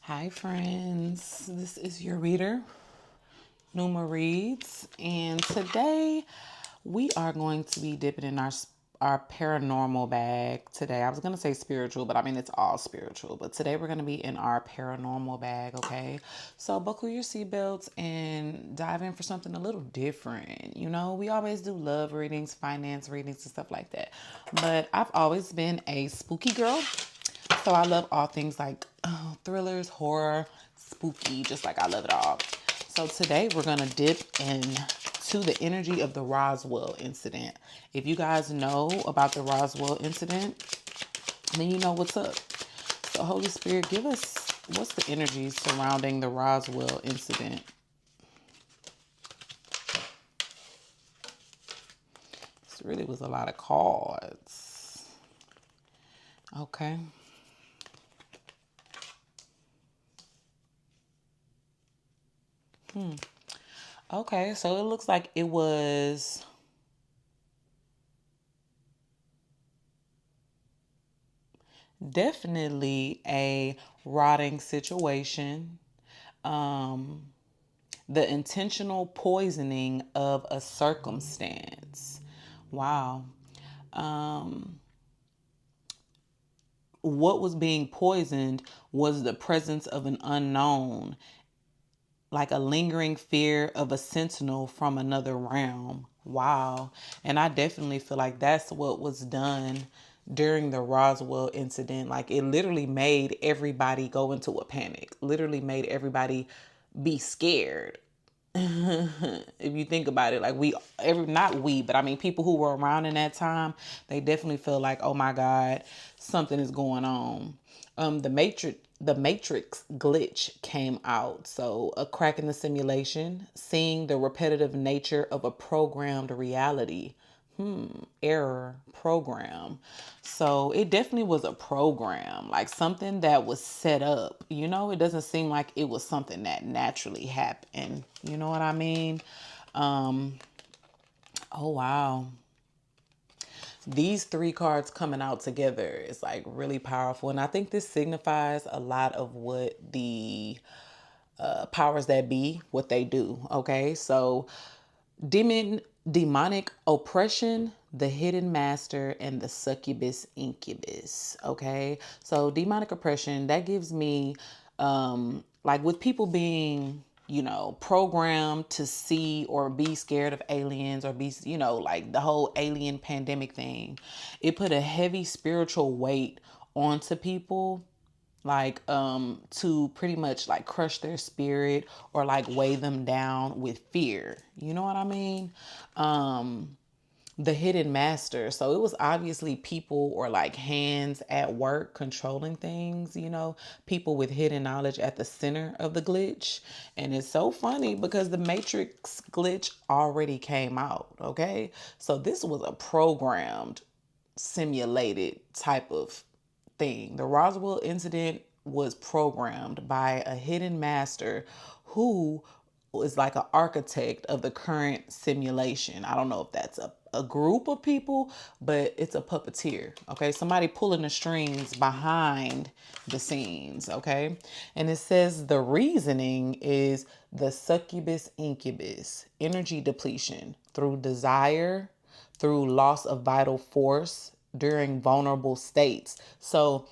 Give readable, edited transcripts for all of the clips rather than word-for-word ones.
Hi friends, this is your reader, Neuma Reads, and today we are going to be dipping in our paranormal bag today. I was going to say spiritual, but I mean it's all spiritual, but today we're going to be in our paranormal bag, okay? So buckle your seatbelts and dive in for something a little different. You know, we always do love readings, finance readings, and stuff like that, but I've always been a spooky girl. So I love all things like thrillers, horror, spooky, just like I love it all. So today we're going to dip into the energy of the Roswell incident. If you guys know about the Roswell incident, then you know what's up. So Holy Spirit, give us what's the energy surrounding the Roswell incident. This really was a lot of cards. Okay. Okay, so it looks like it was definitely a rotting situation. The intentional poisoning of a circumstance. Wow. What was being poisoned was the presence of an unknown, like a lingering fear of a sentinel from another realm. Wow. And I definitely feel like that's what was done during the Roswell incident. Like it literally made everybody go into a panic, literally made everybody be scared. If you think about it, like not we, but I mean people who were around in that time, they definitely feel like, oh my God, something is going on. The Matrix glitch came out. So a crack in the simulation, seeing the repetitive nature of a programmed reality. Error program. So it definitely was a program, like something that was set up. You know, it doesn't seem like it was something that naturally happened. You know what I mean? Oh, wow. These three cards coming out together is like really powerful. And I think this signifies a lot of what the powers that be, what they do. Okay. So demonic oppression, the hidden master, and the succubus incubus. Okay. So demonic oppression, that gives me like with people being, you know, programmed to see or be scared of aliens or be, you know, like the whole alien pandemic thing, it put a heavy spiritual weight onto people, like to pretty much like crush their spirit or like weigh them down with fear. You know what I mean? The hidden master. So it was obviously people or like hands at work controlling things, you know, people with hidden knowledge at the center of the glitch. And it's so funny because the Matrix glitch already came out. Okay. So this was a programmed, simulated type of thing. The Roswell incident was programmed by a hidden master who is like an architect of the current simulation. I don't know if that's a group of people, but it's a puppeteer. Okay. Somebody pulling the strings behind the scenes. Okay. And it says the reasoning is the succubus incubus, energy depletion through desire, through loss of vital force during vulnerable states. So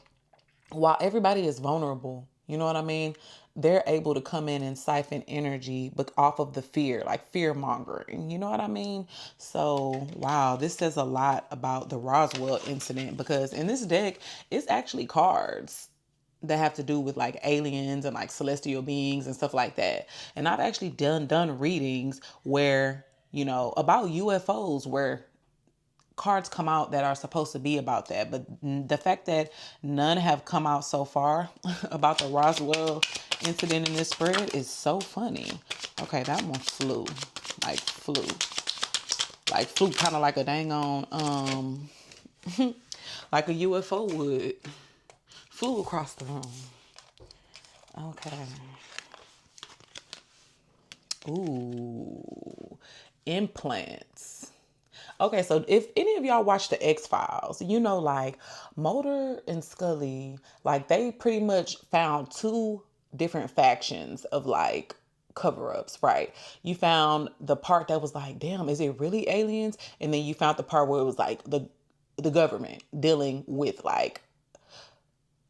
while everybody is vulnerable, you know what I mean? They're able to come in and siphon energy but off of the fear, like fear mongering. You know what I mean? So, wow, this says a lot about the Roswell incident because in this deck, it's actually cards that have to do with like aliens and like celestial beings and stuff like that. And I've actually done readings where, you know, about UFOs where cards come out that are supposed to be about that, but the fact that none have come out so far about the Roswell incident in this spread is so funny. Okay, that one flew, like flew kind of like a dang on like a UFO would, flew across the room. Okay. Ooh, implants. Okay, so if any of y'all watch the X-Files, you know, like Mulder and Scully, like they pretty much found two different factions of like cover-ups, right? You found the part that was like, damn, is it really aliens? And then you found the part where it was like the government dealing with like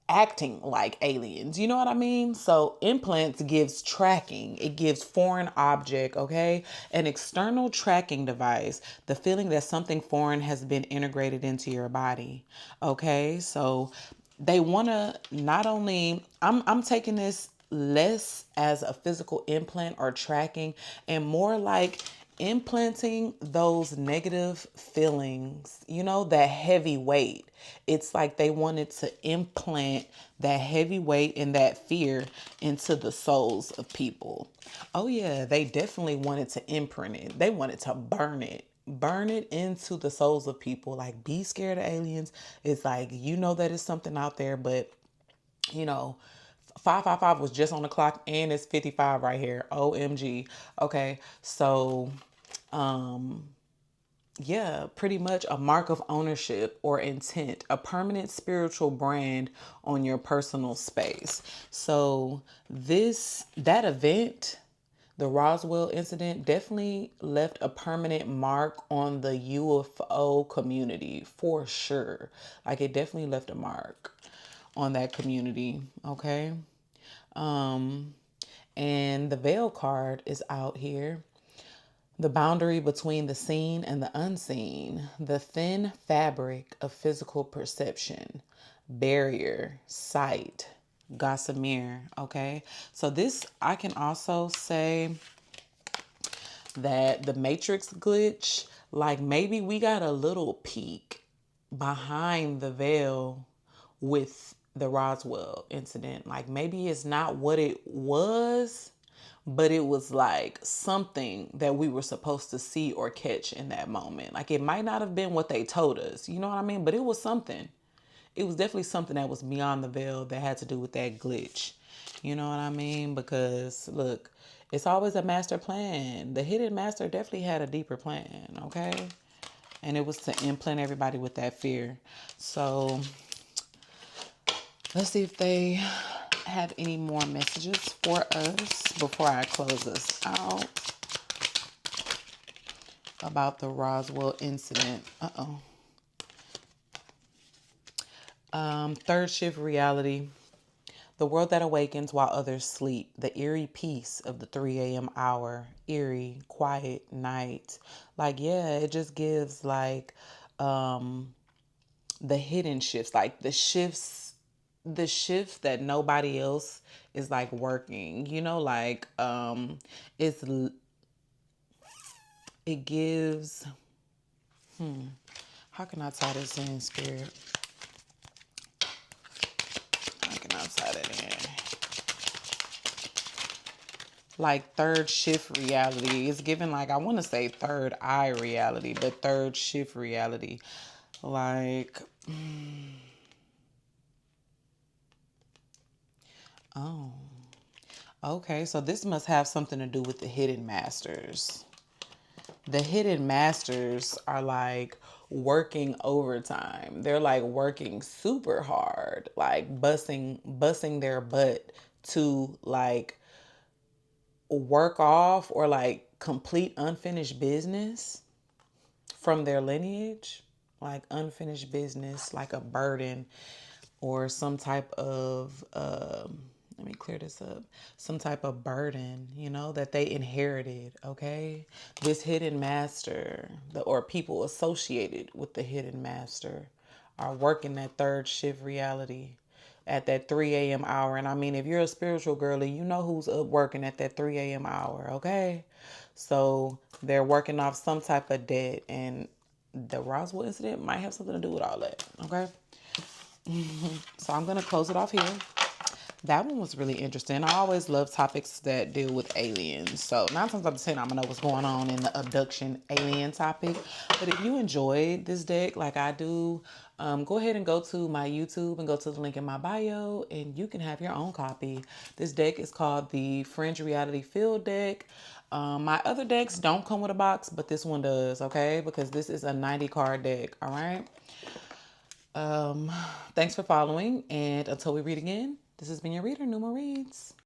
acting like aliens. You know what I mean? So implants gives tracking. It gives foreign object, okay? An external tracking device. The feeling that something foreign has been integrated into your body. Okay? So they want to not only I'm taking this less as a physical implant or tracking and more like implanting those negative feelings, you know, that heavy weight. It's like they wanted to implant that heavy weight and that fear into the souls of people. Oh, yeah, they definitely wanted to imprint it. They wanted to burn it into the souls of people. Like, be scared of aliens. It's like, you know, that it's something out there, but you know, 555 was just on the clock and it's 55 right here. OMG. Okay. So, yeah, pretty much a mark of ownership or intent, a permanent spiritual brand on your personal space. So, that event, the Roswell incident, definitely left a permanent mark on the UFO community for sure. Like, it definitely left a mark on that community, okay? And the veil card is out here. The boundary between the seen and the unseen, the thin fabric of physical perception, barrier, sight, gossamer, okay? So this, I can also say that the matrix glitch, like maybe we got a little peek behind the veil with the Roswell incident. Like maybe it's not what it was, but it was like something that we were supposed to see or catch in that moment. Like it might not have been what they told us, you know what I mean? But it was something. It was definitely something that was beyond the veil that had to do with that glitch. You know what I mean? Because look, it's always a master plan. The hidden master definitely had a deeper plan, okay? And it was to implant everybody with that fear. So let's see if they have any more messages for us before I close this out about the Roswell incident. Third shift reality. The world that awakens while others sleep. The eerie peace of the 3 a.m. hour. Eerie, quiet night. Like, yeah, it just gives like the hidden shifts, like the shifts that nobody else is like working, you know, like it's it gives how can I tie this in, spirit? How can I tie that in? Like third shift reality. It's given like I want to say third eye reality, but third shift reality. Like oh. Okay, so this must have something to do with the hidden masters. The hidden masters are like working overtime. They're like working super hard, like busting their butt to like work off or like complete unfinished business from their lineage, like unfinished business, like a burden or some type of let me clear this up, some type of burden, you know, that they inherited. Okay, this hidden master, or people associated with the hidden master, are working that third shift reality at that 3 a.m. hour. And I mean, if you're a spiritual girly, you know who's up working at that 3 a.m. hour. Okay, so they're working off some type of debt, and the Roswell incident might have something to do with all that. Okay. So I'm going to close it off here. That one was really interesting. I always love topics that deal with aliens. So 9 times out of 10, I'm going to know what's going on in the abduction alien topic. But if you enjoyed this deck like I do, go ahead and go to my YouTube and go to the link in my bio and you can have your own copy. This deck is called the Fringe Reality Field Deck. My other decks don't come with a box, but this one does, okay? Because this is a 90 card deck, all right? Thanks for following, and until we read again, this has been your reader, Neuma Reads.